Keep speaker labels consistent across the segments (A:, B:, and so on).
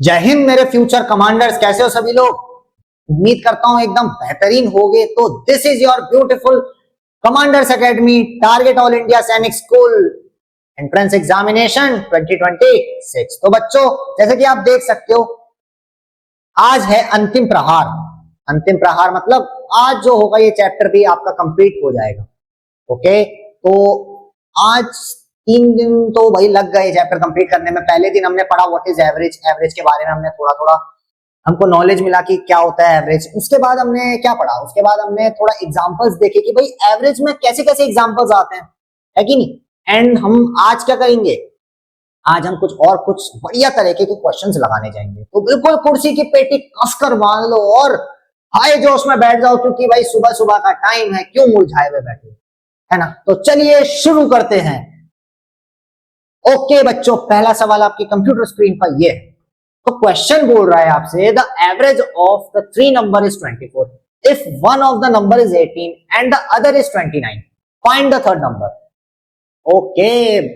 A: जय हिंद मेरे future commanders, कैसे हो सभी लोग। उम्मीद करता हूं एकदम बेहतरीन होगे। तो this is your beautiful commanders academy target all India सैनिक स्कूल एंट्रेंस एग्जामिनेशन 2026। तो बच्चों, जैसे कि आप देख सकते हो, आज है अंतिम प्रहार। अंतिम प्रहार मतलब आज जो होगा ये चैप्टर भी आपका कंप्लीट हो जाएगा। ओके, तो आज 3 दिन तो भाई लग गए चैप्टर कंप्लीट करने में। पहले दिन हमने पढ़ा व्हाट इज एवरेज, एवरेज के बारे में हमने थोड़ा थोड़ा हमको नॉलेज मिला कि क्या होता है एवरेज। उसके बाद हमने क्या पढ़ा, उसके बाद हमने थोड़ा एग्जांपल्स देखे कि भाई एवरेज में कैसे कैसे एग्जांपल्स आते हैं, है कि नहीं। एंड हम आज क्या करेंगे, आज हम कुछ बढ़िया तरीके के क्वेश्चंस लगाने जाएंगे। तो बिल्कुल कुर्सी की पेटी कसकर बांध लो और हाय जोश में बैठ जाओ, क्योंकि भाई सुबह सुबह का टाइम है, क्यों मुरझाए हुए बैठे, है ना। तो चलिए शुरू करते हैं। ओके बच्चों, पहला सवाल आपकी कंप्यूटर स्क्रीन पर ये है। तो क्वेश्चन बोल रहा है आपसे, the average of the 3 number is 24 if one of the number is 18 and the other is 29, find the third number. Okay,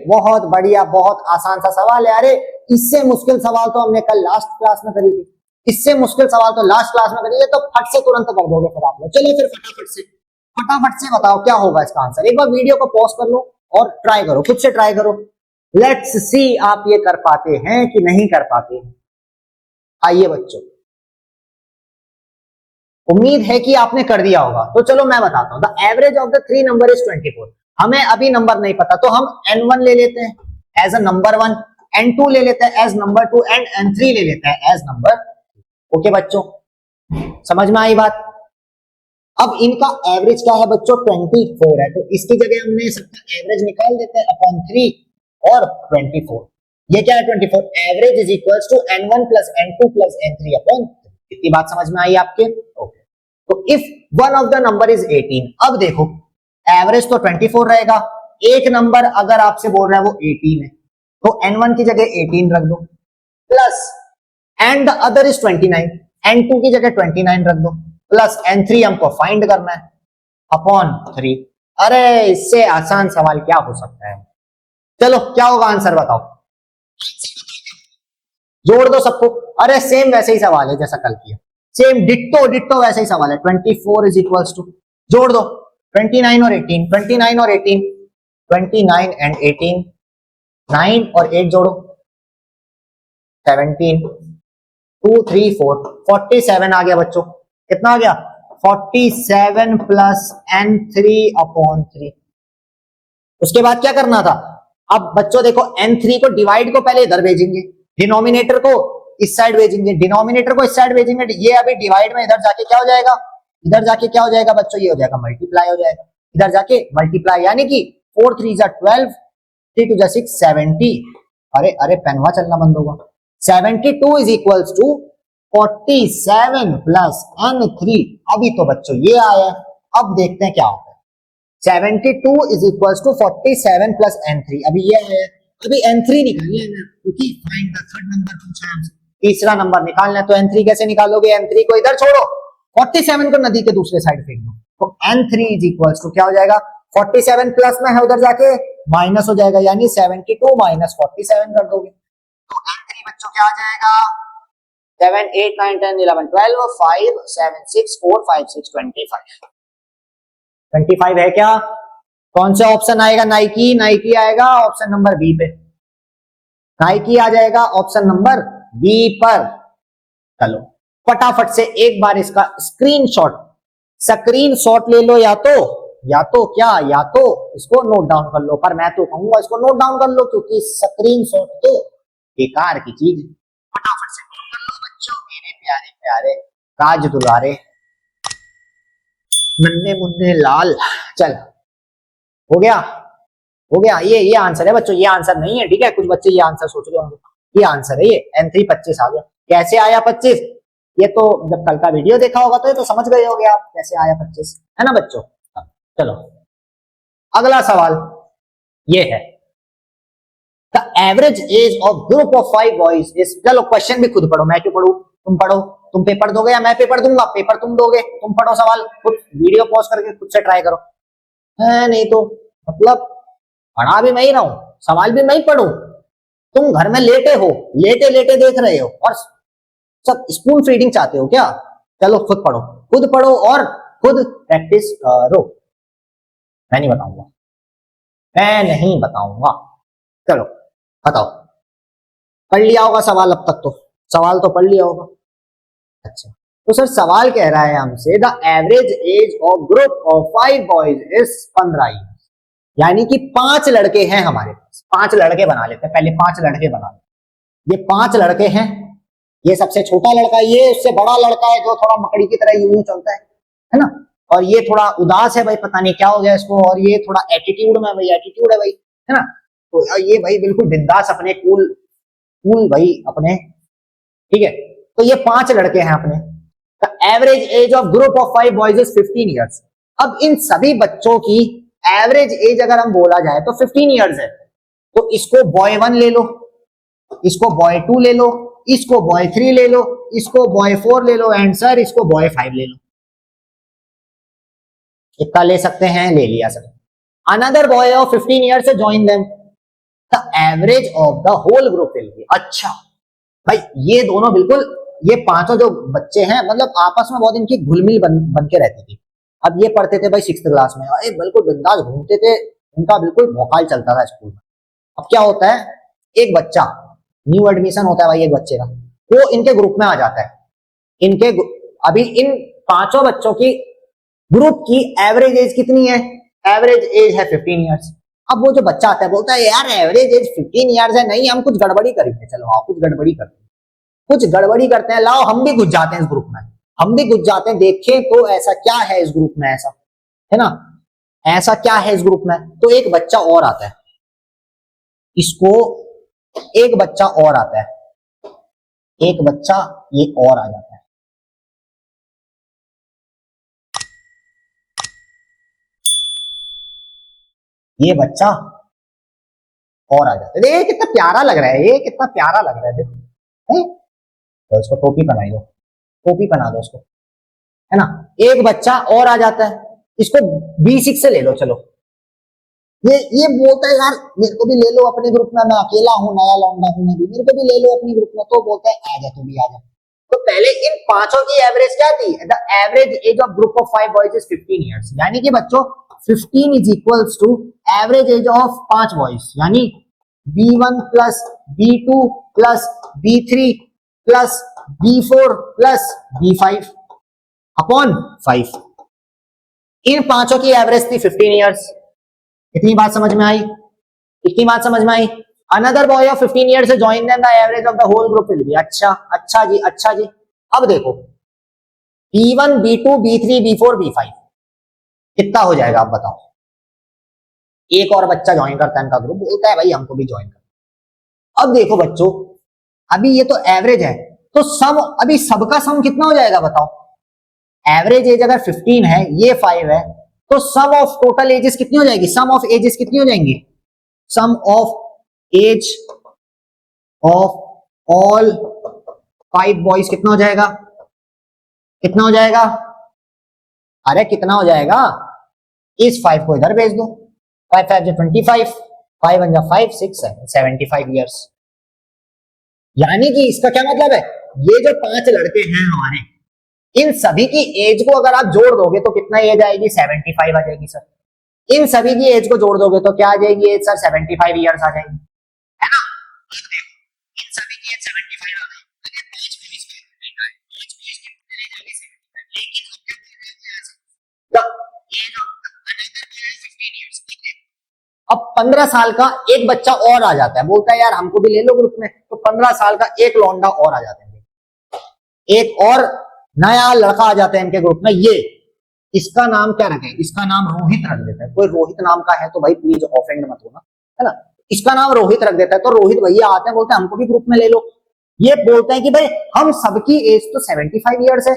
A: बहुत बढ़िया, बहुत आसान सा सवाल है। अरे इससे मुश्किल सवाल तो हमने कल लास्ट क्लास में करी थी, इससे मुश्किल सवाल तो लास्ट क्लास में करी है, तो फट से तुरंत कर दोगे फिर आप लोग। चलिए फिर फटाफट से बताओ क्या होगा इसका आंसर। एक बार वीडियो को पॉज कर लो और ट्राई करो, खुद से ट्राई करो। लेट्स सी आप ये कर पाते हैं कि नहीं कर पाते हैं। आइए बच्चों, उम्मीद है कि आपने कर दिया होगा। तो चलो मैं बताता हूं। The average of the 3 number is 24। हमें अभी नंबर नहीं पता, तो हम n1 ले लेते हैं एज अ नंबर 1, n2 ले लेते हैं एज नंबर 2 एंड n3 ले लेते हैं एज नंबर। ओके बच्चों, समझ में आई बात। अब इनका एवरेज क्या है बच्चों, 24 है, तो इसकी जगह हमने सबका एवरेज निकाल देते हैं अपॉन 3 और 24। ये क्या है 24, average is equals to n1 plus n2 plus n3 upon 3। इतनी बात समझ में आई आपके। ओके, तो if one of the number is 18, अब देखो एवरेज तो 24 रहेगा, एक नंबर अगर आपसे बोल रहा है वो 18 है, तो n1 की जगह 18 रख दो, plus and the other is 29, n2 की जगह 29 रख दो, प्लस n3 हमको फाइंड करना है अपॉन 3। अरे इससे आसान सवाल क्या हो सकता है। चलो क्या होगा आंसर बताओ, जोड़ दो सबको। अरे सेम वैसे ही सवाल है जैसा कल किया, सेम डिट्टो डिट्टो वैसे ही सवाल है। 24 इज इक्वल्स टू, जोड़ दो 29 और 18, 29 और 18, 29 एंड 18, 9 और 8 जोड़ो 17, 2 3 4, 47 आ गया बच्चों। कितना आ गया, 47 प्लस n3 अपॉन 3। उसके बाद क्या करना था, अब बच्चों देखो n3 को डिवाइड को पहले इधर भेजेंगे, डिनोमिनेटर को इस साइड भेजेंगे, डिनोमिनेटर को इस साइड भेजेंगे। ये अभी डिवाइड में इधर जाके क्या हो जाएगा, इधर जाके क्या हो जाएगा बच्चों, ये हो जाएगा मल्टीप्लाई हो जाएगा, इधर जाके मल्टीप्लाई, यानी कि 4 3 जा 12, 3 2 जा 6, 70। अरे अरे पेनवा चलना बंद होगा। 72 is equals to 47 plus n3। अभी तो बच्चों ये आया, अब देखते हैं क्या होता है। 72 is equals to 47 plus n3, अभी ये आया, अभी n3 निकालना है ना, क्योंकि फाइंड द थर्ड नंबर पूछा है हमसे, तीसरा नंबर निकालना है। तो n3 कैसे निकालोगे, n3 को इधर छोड़ो, 47 को नदी के दूसरे साइड फेंक दो, तो n3 इज इक्वल्स टू क्या हो जाएगा, 47 प्लस में है उधर जाके माइनस हो जाएगा, यानी 72 माइनस 47 कर दोगे, तो n3 बच्चों क्या आ जाएगा, 7 8 9 10 11 12 5 7 6 4 5 6 25 है क्या। कौन सा ऑप्शन आएगा, नाइकी, नाइकी आएगा ऑप्शन नंबर बी पे, नाइकी आ जाएगा ऑप्शन नंबर बी पर। चलो फटाफट से एक बार इसका स्क्रीनशॉट ले लो, या तो क्या, या तो इसको नोट डाउन कर लो, पर मैं तो कहूंगा इसको नोट डाउन कर लो, क्योंकि स्क्रीनशॉट तो बेकार की चीज। फटाफट से नोट कर लो बच्चों, मेरे प्यारे प्यारे राज दुलारे नन्हे मुन्ने लाल। चल हो गया, हो गया। ये आंसर है बच्चों, ये आंसर नहीं है, ठीक है। कुछ बच्चे ये आंसर सोच रहे होंगे, ये आंसर है, ये n3 25 आ गया। कैसे आया 25, ये तो जब कल का वीडियो देखा होगा तो ये तो समझ गए होगे आप कैसे आया 25, है ना बच्चों। चलो अगला सवाल ये है, the average age of group of 5 boys is. चलो क्वेश्चन भी खुद पढ़ो, मैं क्यों पढ़ू, तुम पढ़ो। तुम पेपर दोगे या मैं पेपर दूंगा, पेपर तुम दोगे, तुम पढ़ो सवाल, खुद वीडियो पॉज करके खुद से ट्राई करो। है नहीं तो मतलब पढ़ा भी मैं ही रहा हूं, सवाल भी मैं ही पढ़ू, तुम घर में लेटे हो, लेटे लेटे देख रहे हो और सब स्पून फीडिंग चाहते हो क्या? चलो खुद पढ़ो और खुद प्रैक्टिस करो। मैं नहीं बताऊंगा। चलो बताओ, पढ़ लिया होगा सवाल अब तक, तो सवाल तो पढ़ लिया होगा। अच्छा, तो सर सवाल कह रहा है हमसे the average age of group of 5 boys is 15 years, यानी कि 5 लड़के हैं हमारे पास। 5 लड़के बना लेते हैं, पहले 5 लड़के बना लेते। ये 5 लड़के हैं, ये सबसे छोटा लड़का, ये उससे बड़ा लड़का है जो थोड़ा मकड़ी की तरह यूं चलता है ना, और ये थोड़ा उदास है भाई, पता नहीं क्या हो गया इसको, और ये थोड़ा एटीट्यूड में भाई, एटीट्यूड है भाई, है ना। तो ये भाई बिल्कुल बिंदास अपने कूल भाई अपने, ठीक है। तो ये 5 लड़के हैं अपने। The average age of group of 5 boys is 15 years. अब इन सभी बच्चों की एवरेज एज अगर हम बोला जाए तो 15 ईयर्स है। तो इसको बॉय 1 ले लो, इसको बॉय 2 ले लो, इसको बॉय 3 ले लो, इसको बॉय 4 ले लो, एंड सर इसको बॉय 5 ले लो। इतना ले सकते हैं, ले लिया sir. Another boy of 15 years join them, the average of the whole group will be. अच्छा भाई, ये दोनों बिल्कुल, ये पांचों जो बच्चे हैं मतलब आपस में बहुत इनकी घुलमिल बन के रहती थी। अब ये पढ़ते थे भाई 6th क्लास में, अरे बिल्कुल बिंदास घूमते थे, उनका बिल्कुल भौकाल चलता था स्कूल में। अब क्या होता है, एक बच्चा न्यू एडमिशन होता है भाई एक बच्चे का, वो इनके ग्रुप में आ जाता है। इनके अभी इन पांचों बच्चों की ग्रुप की एवरेज एज कितनी है? एवरेज एज है 15 ईयर्स। अब वो जो बच्चा आता है बोलता है यार एवरेज एज 15 ईयर्स है, नहीं हम कुछ गड़बड़ी करेंगे, चलो हाँ कुछ गड़बड़ी करते हैं, लाओ हम भी घुस जाते हैं इस ग्रुप में, हम भी घुस जाते हैं, देखें तो ऐसा क्या है इस ग्रुप में, ऐसा है ना, ऐसा क्या है इस ग्रुप में। तो एक बच्चा और आता है, इसको एक बच्चा और आता है, एक बच्चा ये और आ जाता है, ये बच्चा और आ जाता है। ये कितना प्यारा लग रहा है, ये कितना प्यारा लग रहा है, देखो। तो इसको टोपी पहनाई दो, टोपी पहना दो इसको, है ना। एक बच्चा और आ जाता है, इसको B6 से ले लो, चलो। ये बोलता है यार मेरे को भी ले लो अपने ग्रुप में, मैं अकेला हूं, नया लौंडा हूं, मैं भी, मेरे को भी ले लो अपने ग्रुप में। तो बोलता है आ जा तू भी आ जा। तो पहले इन पांचों की एवरेज क्या थी? The average age of group of 5 boys is 15 years, यानी कि बच्चों 15 is equals to average age of 5 boys, यानी B1 plus B2 plus B3 plus B4 plus B5 upon 5। इन पांचों की एवरेज थी 15 ईयर्स। इतनी बात समझ में आई? इतनी बात समझ में आई? Another boy of 15 years join then the average of the whole group will be. अच्छा जी, अच्छा जी। अब देखो B1 B2 B3 B4 B5 कितना हो जाएगा, आप बताओ। एक और बच्चा ज्वाइन करता है इनका ग्रुप, बोलता है भाई हमको भी ज्वाइन कर। अब देखो बच्चों, अभी ये तो एवरेज है, तो सम, अभी सबका सम कितना हो जाएगा बताओ। एवरेज एज अगर 15 है, ये 5 है, तो सम ऑफ टोटल एजेस कितनी हो जाएगी? सम ऑफ एजेस कितनी हो जाएंगी? Sum of age of all 5 boys कितना हो जाएगा? कितना हो जाएगा? अरे कितना हो जाएगा? इस 5 को इधर भेज दो, 5 5 25, 5 1 5 6 7 75 ईयर्स। यानी कि इसका क्या मतलब है, ये जो 5 लड़के हैं हमारे, इन सभी की एज को अगर आप जोड़ दोगे तो कितना एज आएगी? 75 आ जाएगी सर। इन सभी की एज को जोड़ दोगे तो क्या आ जाएगी एज सर? 75 ईयर्स आ जाएगी, है ना। इन सभी की एज 75 आ गई, अब 15 साल का एक बच्चा और आ जाता है, बोलता है यार हमको भी ले लो ग्रुप में। तो 15 साल का एक लौंडा और आ जाता है, एक और नया लड़का आ जाता है इनके ग्रुप में। ये इसका नाम क्या रखे? इसका नाम रोहित रख देता है। कोई रोहित नाम का है तो भाई प्लीज ऑफेंड मत होना, है ना। इसका नाम रोहित रख देता है, तो रोहित भैया आते हैं, बोलते हैं हमको भी ग्रुप में ले लो। ये बोलते हैं कि भाई हम सबकी एज तो 75 ईयर्स है,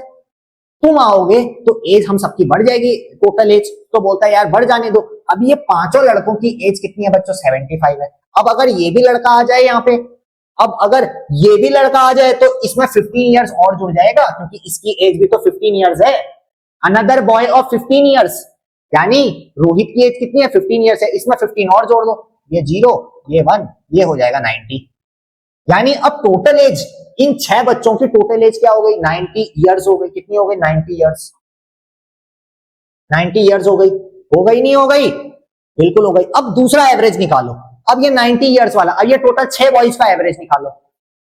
A: तुम आओगे तो एज हम सबकी बढ़ जाएगी टोटल एज। तो बोलता है यार बढ़ जाने दो। अब ये पांचों लड़कों की एज कितनी है बच्चों? 75 है। अब अगर ये भी लड़का आ जाए यहाँ पे, अब अगर ये भी लड़का आ जाए तो इसमें 15 ईयर्स और जुड़ जाएगा, क्योंकि इसकी एज भी तो 15 ईयर्स है। अनदर बॉय ऑफ 15 ईयर्स, यानी रोहित की एज कितनी है? 15 ईयर्स है, इसमें 15 और जोड़ दो, ये 0 ये 1, ये हो जाएगा 90। यानी अब टोटल एज इन 6 बच्चों की टोटल एज क्या हो गई? 90 ईयर्स हो गई। कितनी हो गई? 90 ईयर्स। 90 ईयर्स हो गई। हो गई नहीं हो गई? बिल्कुल हो गई। अब दूसरा एवरेज निकालो। अब ये 90 ईयर्स वाला, अब ये टोटल 6 बॉयज का एवरेज निकालो।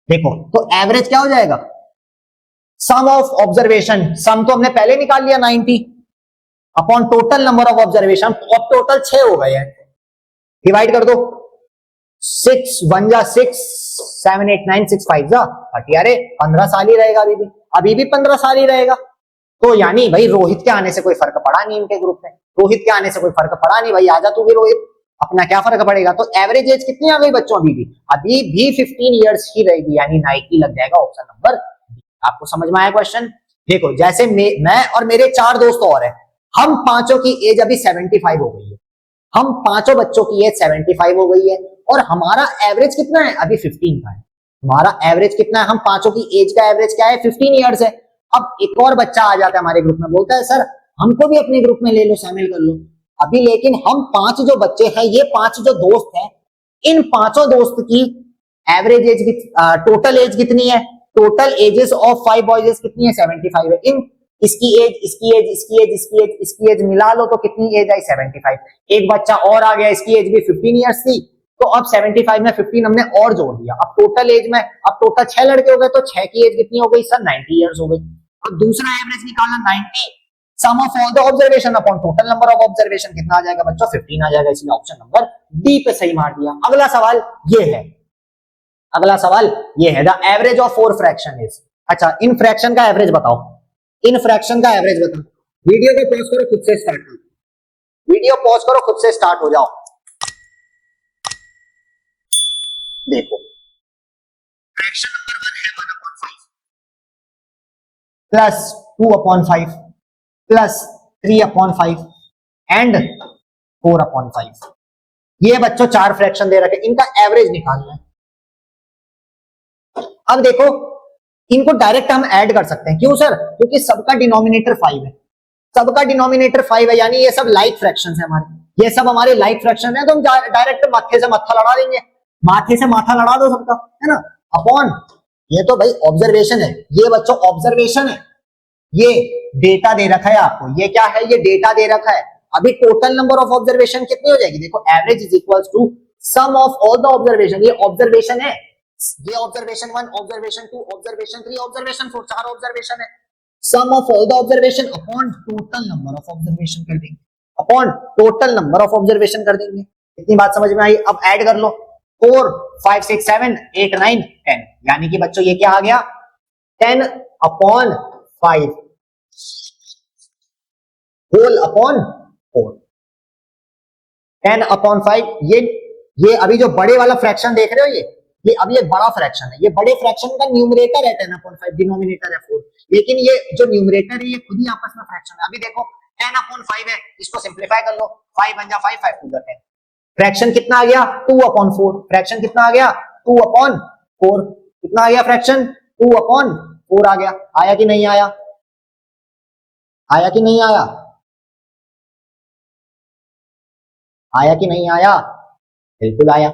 A: देखो तो एवरेज क्या हो जाएगा? सम ऑफ ऑब्जर्वेशन, सम तो हमने पहले निकाल लिया 90 upon total number of observation. अब टोटल 6 हो गए हैं, डिवाइड कर दो। 6 1 जा 6, 7 8 9 6 5 जा 30। अरे 15 साल ही रहेगा अभी भी 15 साल ही रहेगा। तो यानी भाई रोहित के आने से कोई फर्क पड़ा नहीं इनके ग्रुप में, रोहित के आने से कोई फर्क पड़ा नहीं। भाई आजा तू भी रोहित, अपना क्या फर्क पड़ेगा। तो एवरेज एज कितनी आ गई बच्चों? अभी भी 15 ईयर्स ही रहेगी, यानी 90 लग जाएगा ऑप्शन नंबर। आपको समझ में आया क्वेश्चन? देखो जैसे मैं और मेरे 4 दोस्त और हैं, हम पांचों की एज अभी 75 हो गई है। हम पांचों बच्चों की एज 75 हो गई है और हमारा एवरेज कितना है? अभी 15 का है। हमारा एवरेज कितना है? हम पांचों की एज का एवरेज क्या है? 15 ईयर्स है। अब एक और बच्चा आ जाता है हमारे ग्रुप में, बोलता है सर हमको भी अपने ग्रुप में ले लो, शामिल कर लो। अभी लेकिन हम 5 जो बच्चे हैं, ये 5 जो दोस्त हैं, इन पांचों दोस्त की एवरेज एज, टोटल एज कितनी है? टोटल एजेस ऑफ 5 बॉयज कितनी है? 75 है। इन इसकी एज, इसकी एज, इसकी एज, इसकी एज, इसकी एज मिला लो तो कितनी एज आई? 75। एक बच्चा और आ गया, इसकी एज भी 15 ईयर्स थी, तो अब 75 में 15 हमने और जोड़ दिया। अब टोटल एज में, अब टोटल 6 लड़के हो गए, तो 6 की एज कितनी हो गई सर? 90 ईयर्स हो गई। अब दूसरा एवरेज निकालना 90 sum of all the observation upon total number of observation. कितना आ जाएगा बच्चों? 15 आ जाएगा। इसलिए ऑप्शन नंबर डी पे सही मार दिया। अगला सवाल ये है, अगला सवाल ये है, the average of 4 fraction is. अच्छा इन फ्रैक्शन का एवरेज बताओ, इन फ्रैक्शन का एवरेज बताओ। वीडियो को पॉज करो, खुद से स्टार्ट करो, वीडियो पॉज करो, खुद से स्टार्ट हो जाओ। देखो फ्रैक्शन नंबर 1 है 1/5 प्लस 2/5 प्लस 3/5 एंड 4/5। ये बच्चों 4 फ्रैक्शन दे रखे, इनका एवरेज निकालना है। अब देखो इनको डायरेक्ट हम ऐड कर सकते हैं। क्यों सर? क्योंकि सबका डिनोमिनेटर 5 है, सबका डिनोमिनेटर 5 है, यानी ये सब लाइक फ्रैक्शंस है हमारे, ये सब हमारे लाइक फ्रैक्शन है। तो हम डायरेक्ट माथे से माथा लड़ा देंगे, माथे से माथा लड़ा दो सबका, है ना, अपॉन, ये तो भाई ऑब्जर्वेशन है, ये बच्चों ऑब्जर्वेशन है, ये डेटा दे रखा है आपको, ये क्या है? ये डेटा दे रखा है। अभी टोटल नंबर ऑफ ऑब्जर्वेशन कितनी हो जाएगी? देखो average is equals to sum of all the observation. ये ऑब्जर्वेशन है, ये observation 1, observation 2, observation 3, observation 4, 4 observation है। Sum of all the observation upon total number of observation कर देंगे, upon total number of observation कर देंगे। इतनी बात समझ में आई? अब ऐड कर लो, 4 5 6 7 8 9 10, यानी कि बच्चों ये क्या आ गया? 10/5 होल अपॉन 4। 10/5 ये अभी जो बड़े वाला फ्रैक्शन देख रहे हो, ये अभी एक बड़ा फ्रैक्शन है, ये बड़े फ्रैक्शन का न्यूमरेटर है 10/5, डिनोमिनेटर है 4, लेकिन ये जो न्यूमरेटर है ये खुद ही आपस में फ्रैक्शन है। अभी देखो 10/5 है, इसको सिंप्लीफाई कर लो, 5 1 जा 5, 5 2 जा 10, फ्रैक्शन कितना आ गया? 2/4। फ्रैक्शन कितना आ गया? 2/4। कितना आ गया फ्रैक्शन? 2/4 आ गया। आया कि नहीं आया? आया कि नहीं आया? आया कि नहीं आया? बिल्कुल आया।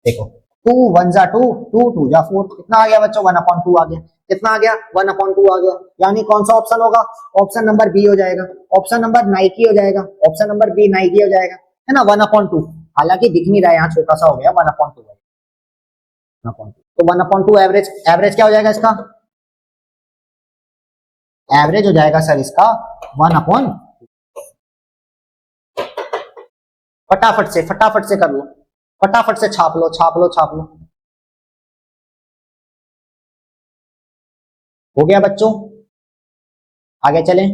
A: देखो 2 1 जा 2, 2 2 जा 4, कितना आ गया बच्चों? 1/2 आ गया। कितना आ गया? 1/2 आ गया। यानी कौन सा ऑप्शन होगा? ऑप्शन नंबर बी हो जाएगा। ऑप्शन नंबर नाइकी हो जाएगा, ऑप्शन नंबर बी नाइकी हो जाएगा, है ना, 1/2। हालांकि दिख नहीं रहा है, यहाँ छोटा सा हो गया 1/2। तो 1/2 एवरेज, एवरेज क्या हो जाएगा इसका? एवरेज हो जाएगा सर इसका 1/2। फटाफट से कर लो, फटाफट से छाप लो, छाप लो, छाप लो। हो गया बच्चों? आगे चलें,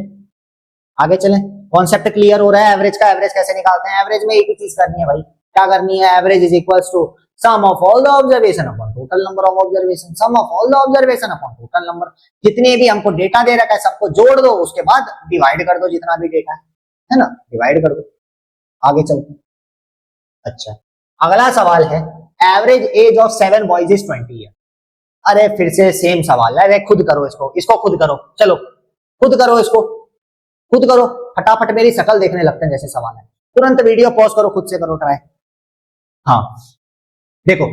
A: आगे चलें। कॉन्सेप्ट क्लियर हो रहा है? एवरेज का एवरेज कैसे निकालते हैं? एवरेज में एक ही चीज करनी है भाई, क्या करनी है? Average is equals to sum of all the observation upon total number of observation, sum of all the observation upon total number. जितने भी हमको डेटा दे रखा है सबको जोड़ दो, उसके बाद डिवाइड कर दो, जितना भी डेटा है ना, डिवाइड कर दो। आगे चलते हैं। अच्छा अगला सवाल है, average age of 7 boys is 20 year. अरे फिर से सेम सवाल है, अरे खुद करो इसको, इसको खुद करो, चलो खुद करो, इसको खुद करो फटाफट, मेरी शक्ल देखने लगते हैं जैसे सवाल है। तुरंत वीडियो पॉज करो, खुद से करो ट्राई। हाँ देखो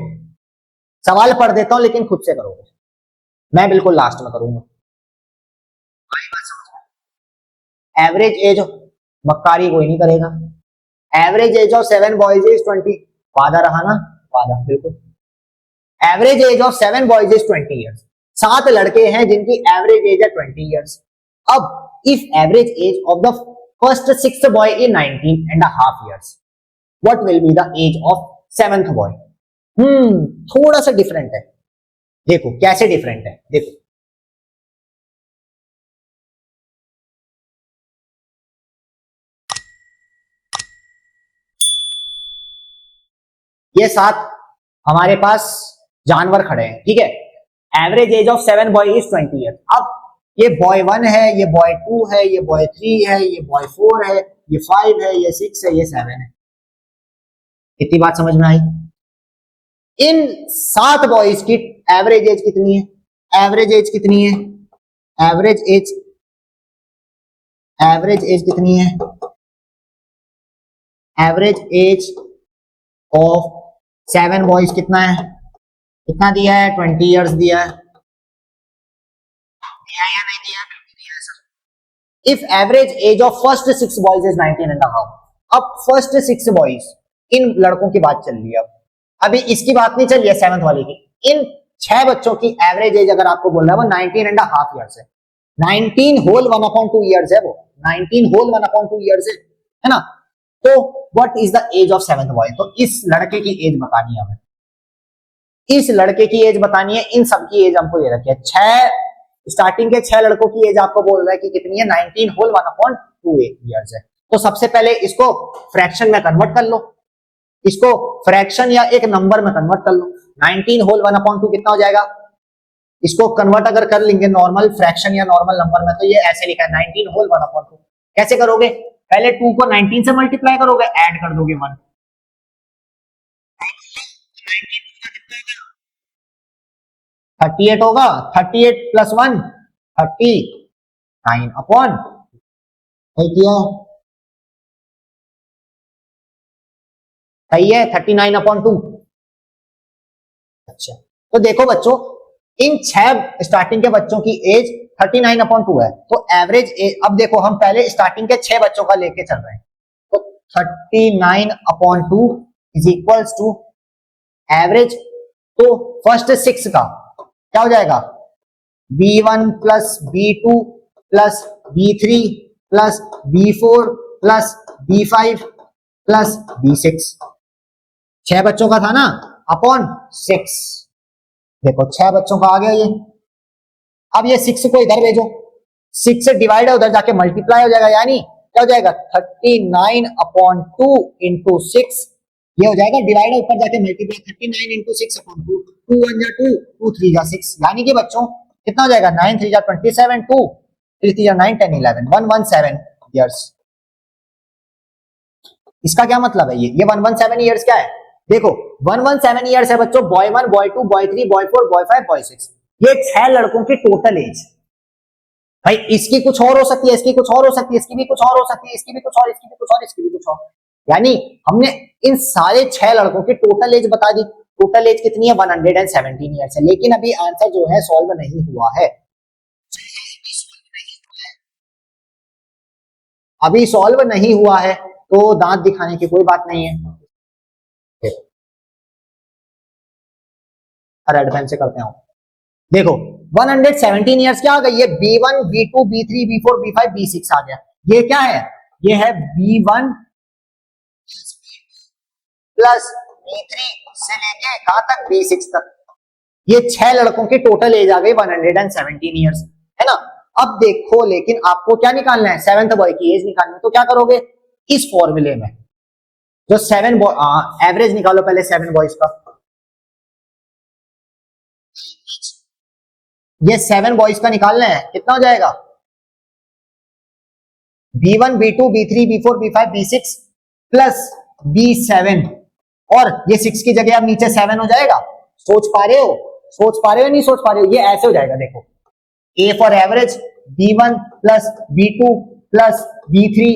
A: सवाल पढ़ देता हूं लेकिन खुद से करोगे, मैं बिल्कुल लास्ट में करूंगा। एवरेज एज, मक्कारी कोई नहीं करेगा। Average age of 7 boys is 20, वादा रहा ना, वादा बिल्कुल। Average age of 7 boys is 20 years, 7 लड़के हैं जिनकी एवरेज एज है 20 ईयर्स। अब if average age of the first 6th boy is 19.5 years, what will be the age of 7th boy? थोड़ा सा डिफरेंट है, देखो कैसे डिफरेंट है, देखो ये 7 हमारे पास जानवर खड़े हैं, ठीक है। Average age of 7 boy is 20 years. अब ये बॉय 1 है, ये बॉय 2 है, ये बॉय 3 है, ये बॉय 4 है, ये 5 है, ये 6 है, ये 7 है। इतनी बात समझ में आई? इन 7 बॉयज की एवरेज एज कितनी है? एवरेज एज कितनी है? एवरेज एज कितनी है? एवरेज एज ऑफ 7 बॉयज कितना है? कितना दिया है? 20 ईयर्स दिया है, दिया या नहीं दिया? दिया sir. If average age of first 6 boys is 19.5, अब फर्स्ट 6 बॉयज, इन लड़कों की बात चल रही है, अभी इसकी बात नहीं चल रही है 7th वाले की। इन 6 बच्चों की एवरेज एज अगर आपको बोल रहा है वो 19.5 ईयर्स है, 19 होल 1/2 ईयर्स है, वो 19 होल 1/2 ईयर्स है ना। तो what is the age of 7th boy? तो इस लड़के की एज बतानी है हमें, इस लड़के की एज बतानी है। इन सब की एज हमको दे रखी है, 6 स्टार्टिंग के 6 लड़कों की एज आपको बोल रहा है कि कितनी है? 19 होल 1/2 ईयर्स है। तो सबसे पहले इसको फ्रैक्शन में कन्वर्ट कर लो, इसको फ्रैक्शन या एक नंबर में कन्वर्ट कर लो। 19 होल 1/2 कितना हो जाएगा? इसको कन्वर्ट अगर कर लेंगे नॉर्मल फ्रैक्शन या नॉर्मल नंबर में, तो ये ऐसे लिखा है 19 होल 1/2। कैसे करोगे? पहले 2 को 19 से मल्टीप्लाई करोगे, ऐड कर दोगे 1, 38 होगा, 38 प्लस 1 39 अपॉन किया, सही है 39/2। अच्छा, तो देखो बच्चों, इन 6 स्टार्टिंग के बच्चों की एज 39/2 है। तो एवरेज एज, अब देखो हम पहले स्टार्टिंग के 6 बच्चों का लेके चल रहे हैं, तो 39/2 इज इक्वल्स टू एवरेज, तो फर्स्ट 6 का क्या हो जाएगा? B1 plus B2 plus B3 plus B4 plus B5 plus B6, 6 बच्चों का था ना, अपॉन 6। देखो 6 बच्चों का आ गया ये। अब ये 6 को इधर भेजो, 6 से डिवाइड है, उधर जाके मल्टीप्लाई हो जाएगा, यानी क्या हो जाएगा? 39/2 इंटू 6, ये हो जाएगा डिवाइड है, ऊपर जाके मल्टीप्लाई, 39 इंटू 6/2, 2 1 जा 2, 2 3 जा 6, यानी कि बच्चों कितना हो जाएगा? 9 3 जा 27, 2 3 3 जा 9 10 11, 117 ईयर्स। इसका क्या मतलब है? ये 117 ईयर्स क्या है? देखो 117 ईयर्स है बच्चों, boy 1 boy 2 boy 3 boy 4 boy 5 boy 6, ये 6 लड़कों की टोटल एज। भाई इसकी कुछ और हो सकती है, इसकी कुछ और हो सकती है, इसकी भी कुछ और हो सकती है, इसकी भी कुछ और, इसकी भी कुछ और, इसकी भी कुछ और, यानी हमने इन सारे 6 लड़कों की टोटल एज बता दी। टोटल एज कितनी है? 117 ईयर्स है। लेकिन अभी आंसर जो है सॉल्व नहीं हुआ है, अभी सॉल्व नहीं हुआ है, तो दांत दिखाने की कोई बात नहीं है। एडवांस से करते हैं, देखो 117 ईयर्स क्या आ गई? ये B1 B2 B3 B4 B5 B6 आ गया। ये क्या है? ये है B1 प्लस B3 से लेके कहां तक? B6 तक। ये 6 लड़कों की टोटल एज आ गई 117 ईयर्स, है ना। अब देखो, लेकिन आपको क्या निकालना है? 7th बॉय की एज निकालनी है। तो क्या करोगे? इस फॉर्मूले में जो 7 बॉय, एवरेज निकालो पहले 7 बॉयज का। ये 7 बॉयज का निकालना है, कितना हो जाएगा? B1 B2 B3 B4 B5 B6 plus B7, और ये 6 की जगह अब नीचे 7 हो जाएगा। सोच पा रहे हो? सोच पा रहे हो? नहीं सोच पा रहे हो? ये ऐसे हो जाएगा, देखो A for average B1 plus B2 plus B3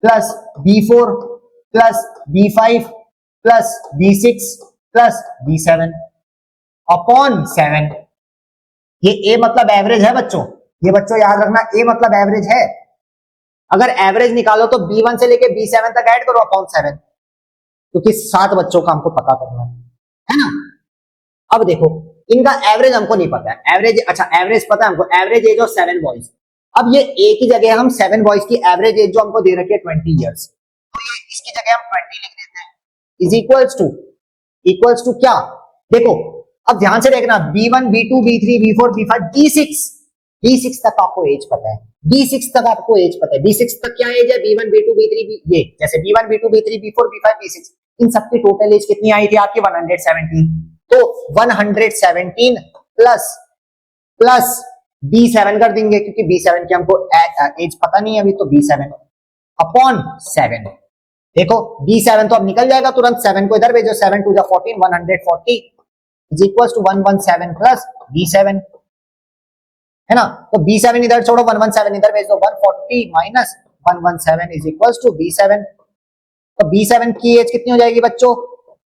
A: plus B4 plus B5 plus B6 plus B7, upon 7। ये ए मतलब एवरेज है बच्चों, ये बच्चों याद रखना, ए मतलब एवरेज है। अगर एवरेज निकालो तो B1 से लेके B7 तक ऐड करो अपॉन 7, क्योंकि 7 बच्चों का हमको पता करना है ना। अब देखो इनका एवरेज हमको नहीं पता है, एवरेज अच्छा एवरेज पता है हमको, एवरेज एज ऑफ 7 बॉयज। अब ये ए की जगह हम 7 बॉयज की एवरेज एज जो हमको दे रखी है 20 ईयर्स, तो ये इसकी जगह हम 20 लिख देते हैं, इज इक्वल्स टू क्या, देखो अब ध्यान से देखना, B1 B2 B3 B4 B5 B6 तक आपको एज पता है, B6 तक आपको एज पता है, B6 तक क्या एज है, B1 B2 B3 ये जैसे B1 B2 B3 B4 B5 B6, इन सबकी टोटल एज कितनी आई थी आपकी 117, तो 117 प्लस B7 कर देंगे, क्योंकि B7 की हमको एज पता नहीं है अभी, तो B7 अपॉन 7। देखो B7 तो अब निकल जाएगा तुरंत, 7 को इधर भेजो, 7 two 14 140 is equal to 117 plus B7, है ना। तो B7 इधर छोड़ो, 117 इधर भेज दो, 140 minus 117 is equal to B7। तो B7 की एज कितनी हो जाएगी बच्चों,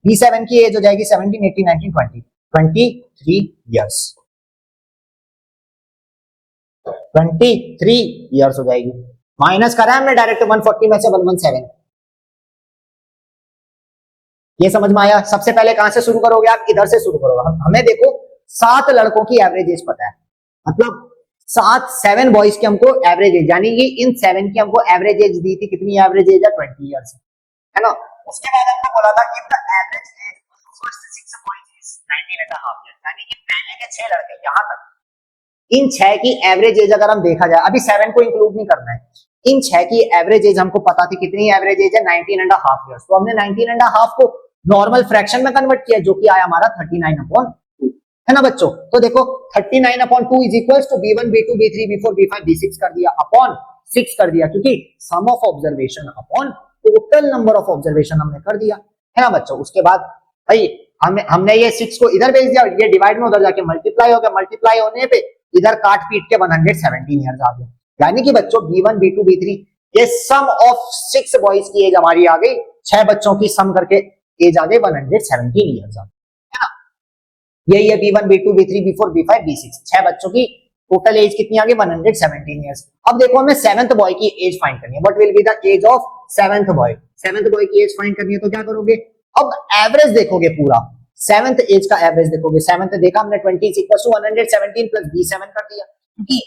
A: B7 की एज हो जाएगी 17 18 19 20 23 इयर्स, 23 इयर्स हो जाएगी। माइनस करा है हमने डायरेक्ट 140 में से 117, ये समझ में आया। सबसे पहले कहां से शुरू करोगे आप, इधर से शुरू करोगे। हमें देखो 7 लड़कों की एवरेज एज पता है, मतलब 7 बॉयज की हमको एवरेज एज, यानी कि इन 7 की हमको एवरेज एज दी थी, कितनी एवरेज एज है 20 इयर्स, है ना। उसके बाद हमको बोला था कि the average as first 6 boys is 19.5 years, यानी कि पहले के 6 लड़के यहां तक, इन 6 की एवरेज एज अगर हम देखा जाए, अभी 7 को इंक्लूड नहीं करना है, इन 6 की एवरेज एज हमको पता थी, कितनी एवरेज एज है 19.5 इयर्स, तो हमने 19.5 को नॉर्मल फ्रैक्शन में कन्वर्ट किया, जो कि आया हमारा 39/2, है ना बच्चों। तो देखो 39/2 is equal to B1 B2 B3 B4 B5 B6 कर दिया, अपॉन 6 कर दिया, क्योंकि sum of observation upon total number of observation हमने कर दिया, है ना बच्चों। उसके बाद भाई हमने ये 6 को इधर भेज दिया, ये डिवाइड में उधर जाके मल्टीप्लाई हो गया, मल्टीप्लाई होने पे इधर काट पीट के 117 इयर्स आ गया, यानी कि बच्चों B1 B2 B3 ये सम ऑफ 6 बॉयज की एज हमारी आ गई, 6 बच्चों की सम करके एज आ गई 117 इयर्स आ गई, है ना। यही है B1 B2 B3 B4 B5 B6, 6 बच्चों की टोटल एज कितनी आ गई 117 इयर्स। अब देखो हमें 7th बॉय की एज फाइंड करनी है, what will be the age of 7th boy, 7th boy की एज फाइंड करनी है, तो क्या करोगे, अब एवरेज देखोगे, पूरा 7th एज का एवरेज देखोगे, 7th देखा हमने 20 इक्वल टू 117 प्लस B7 कर दिया, क्योंकि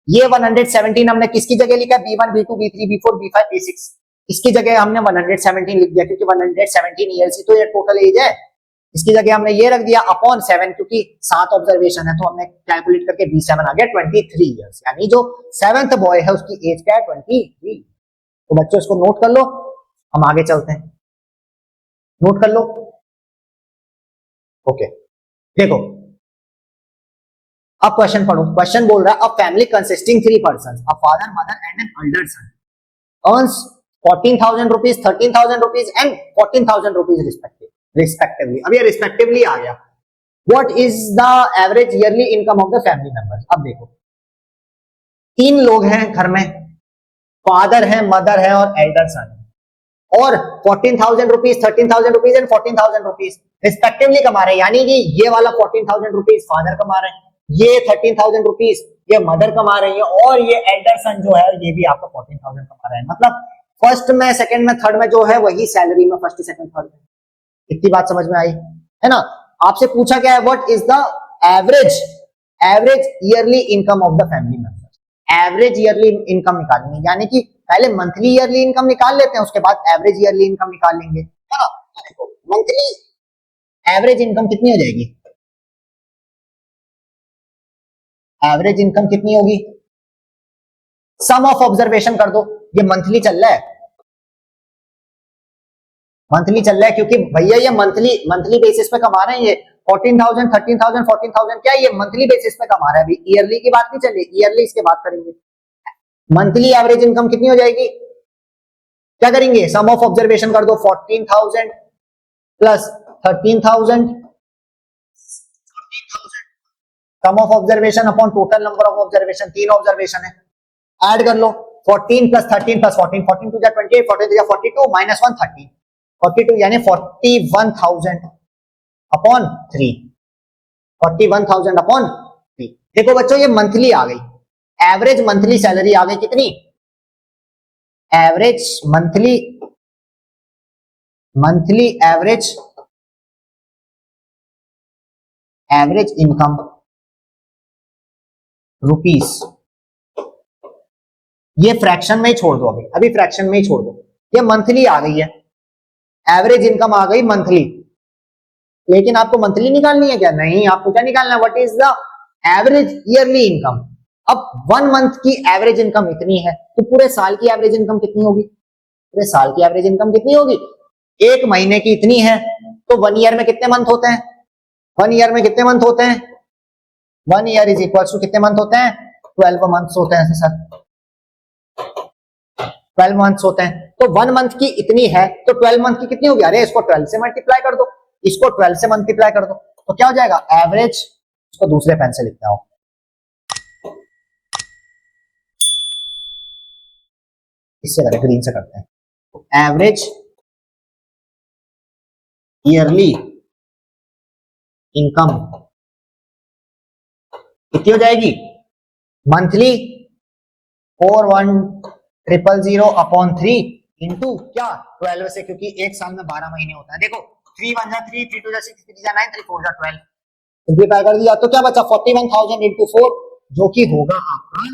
A: ये 117 हमने किसकी जगह लिखा, B1 B2 B3 B4 B5 B6, इसकी जगह हमने 117 लिख दिया, क्योंकि 117 ईयर्स ही तो ये टोटल एज है, इसकी जगह हमने ये रख दिया अपॉन 7, क्योंकि 7 ऑब्जर्वेशन है, तो हमने कैलकुलेट करके B7 आ गया 23 इयर्स, यानी जो 7th बॉय है उसकी एज क्या है 23। तो बच्चों इसको नोट कर लो, हम आगे चलते हैं, नोट कर लो। ओके देखो अब क्वेश्चन पढ़ो, क्वेश्चन बोल रहा है a family consisting 3 persons, a father mother and an elder son earns 14,000 rupees 13,000 rupees and 14,000 rupees respectively. अब ये रिस्पेक्टिवली आ गया, what is the average yearly income of the family members. अब देखो 3 लोग हैं घर में, फादर है मदर है और एल्डर सन, और 14,000 rupees 13,000 rupees and 14,000 rupees respectively कमा रहे हैं, यानी कि ये वाला 14,000 रुपीज फादर कमा रहे हैं, ये 13,000 रुपीज ये मदर कमा रही है, और ये एल्डर सन जो है ये भी आपका 14,000 कमा रहा है। मतलब फर्स्ट में सेकंड में थर्ड में जो है वही सैलरी में फर्स्ट सेकंड थर्ड में। इतनी बात समझ में आई, है ना। आपसे पूछा क्या है, what is the average yearly income of the family members. Average yearly income निकालनी है, यानी कि पहले मंथली ईयरली इनकम निकाल लेते हैं, उसके बाद एवरेज ईयरली इनकम निकाल लेंगे, है ना। देखो मंथली एवरेज इनकम कितनी हो जाएगी, एवरेज इनकम कितनी होगी, सम ऑफ ऑब्जर्वेशन कर दो, ये मंथली चल रहा है, मंथली चल रहा है, क्योंकि भैया ये मंथली बेसिस पे कमा रहे हैं, ये 14,000 13,000 14,000 क्या ये मंथली बेसिस पे कमा रहा है, अभी ईयरली की बात नहीं चल रही, ईयरली इसके बात करेंगे। मंथली एवरेज इनकम कितनी हो जाएगी, क्या करेंगे, सम ऑफ ऑब्जर्वेशन कर दो, 14,000 plus 13,000 sum of observation upon total number of observation, 3 observation है, ऐड कर लो 14 plus 13 plus 14, 14 two 28, 14 two 42 minus 1 30, 42 यानी 41,000 अपॉन 3, 41,000 अपॉन 3। देखो बच्चों ये मंथली आ गई, एवरेज मंथली सैलरी आ गई कितनी, average monthly average income rupees. ये फ्रैक्शन में ही छोड़ दो, अभी फ्रैक्शन में ही छोड़ दो, ये मंथली आ गई है, एवरेज इनकम आ गई मंथली। लेकिन आपको मंथली निकालनी है क्या, नहीं, आपको क्या निकालना है, what is the average yearly income. अब 1 मंथ की एवरेज इनकम इतनी है, तो पूरे साल की एवरेज इनकम कितनी होगी, पूरे साल की एवरेज इनकम कितनी होगी, एक महीने की इतनी है, तो 1 ईयर में कितने मंथ होते हैं, 1 ईयर में कितने मंथ होते हैं, 1 ईयर इज इक्वल टू कितने मंथ होते हैं, 12 मंथ्स होते हैं सर, 12 मंथ्स होते हैं। तो 1 मंथ की इतनी है, तो 12 मंथ की कितनी होगी, अरे इसको 12 से मल्टीप्लाई कर दो, इसको 12 से मल्टीप्लाई कर दो, तो क्या हो जाएगा एवरेज, इसको दूसरे पेन से लिखते हो, इससे करें, ग्रीन से करते हैं, एवरेज ईयरली इनकम कितनी हो जाएगी, मंथली 41,000 अपॉन 3 इंटू क्या 12 से, क्योंकि एक साल में 12 महीने होता है। देखो 3 1 जा 3, 3 2 जा 6, 3 3 जा 9, 3 4 जा 12, सिंपलीफाई कर दिया तो क्या बचा 41,000 इंटू 4, जो कि होगा आपका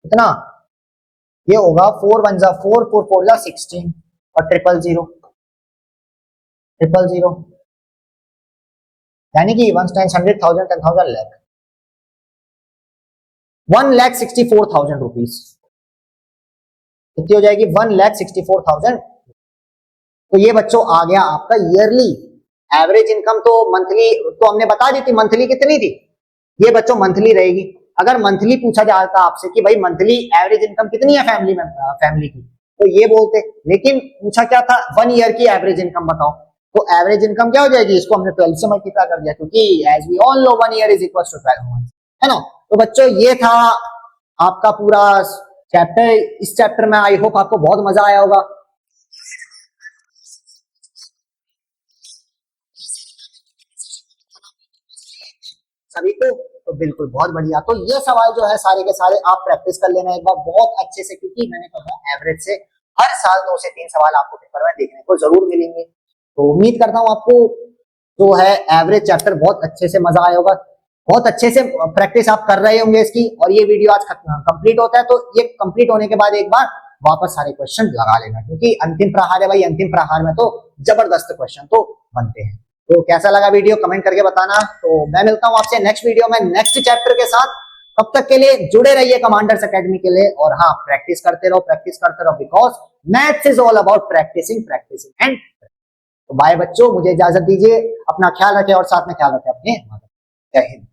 A: कितना, ये होगा 4 1 जा 4, 4 4 जा 16 और 000 यानी कि 1 टाइम्स 100,000 10,000 लाख, 1,64,000 रुपीज कितनी हो जाएगी, 1,64,000। तो ये बच्चों आ गया आपका ईयरली एवरेज इनकम। तो मंथली तो हमने बता दी थी, मंथली कितनी थी, ये बच्चों मंथली रहेगी। अगर मंथली पूछा जाता आपसे कि भाई मंथली एवरेज इनकम कितनी है फैमिली की, तो ये बोलते, लेकिन पूछा क्या था 1 ईयर की एवरेज इनकम बताओ, तो एवरेज इनकम क्या हो जाएगी, इसको हमने 12 से मल्टीप्लाई कर दिया, क्योंकि as we all know 1 year is equal to 12 months, है ना। तो बच्चों ये था आपका पूरा चैप्टर। इस चैप्टर में आई होप आपको बहुत मजा आया होगा। सभी को तो बिल्कुल बहुत बढ़िया। तो ये सवाल जो है सारे के सारे आप प्रैक्टिस कर लेना एक बार बहुत अच्छे से, क्योंकि मैंने कहा एवरेज से हर साल 2 से 3 सवाल आपको पेपर में देखने को जरूर मिलेंगे। तो उम्मीद करता हूं आपको जो है एवरेज चैप्टर बहुत अच्छे से मजा आया होगा, बहुत अच्छे से प्रैक्टिस आप कर रहे होंगे इसकी। और ये वीडियो आज कंप्लीट होता है, तो ये कंप्लीट होने के बाद एक बार वापस सारे क्वेश्चन लगा लेना, क्योंकि अंतिम प्रहार है भाई, अंतिम प्रहार में तो जबरदस्त क्वेश्चन तो बनते हैं। तो कैसा लगा वीडियो कमेंट करके बताना। तो मैं मिलता हूं आपसे नेक्स्ट वीडियो में नेक्स्ट चैप्टर के साथ। तब तक के लिए जुड़े रहिए कमांडर्स एकेडमी के लिए, और हाँ प्रैक्टिस करते रहो, because maths is all about practicing and. तो बाय बच्चों, मुझे इजाजत दीजिए, अपना ख्याल रखें और साथ में ख्याल रखें अपने। जय हिंद।